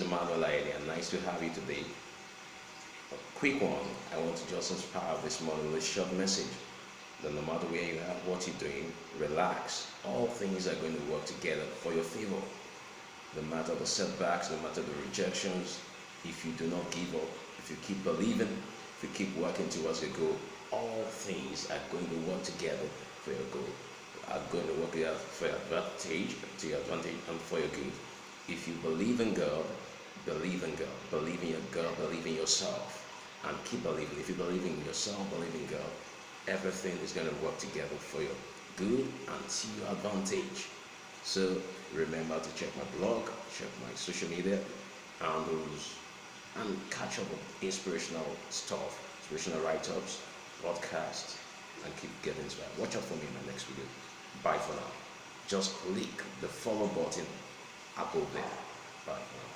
Emmanuel Ayeni, and nice to have you today. A quick one. I want to just inspire this morning with a short message that no matter where you are, what you're doing, relax. All things are going to work together for your favor. No matter the setbacks, no matter the rejections, if you do not give up, if you keep believing, if you keep working towards your goal, all things are going to work together for your goal. Are going to work together for your advantage, and for your good. If you believe in God, believe in God, believe in your God, believe in yourself, and keep believing. If you believe in yourself, believe in God, everything is going to work together for your good and to your advantage. So remember to check my blog, check my social media handles, and catch up with inspirational stuff, inspirational write-ups, podcasts, and keep getting inspired. Watch out for me in my next video. Bye for now. Just click the follow button above there. Bye for now.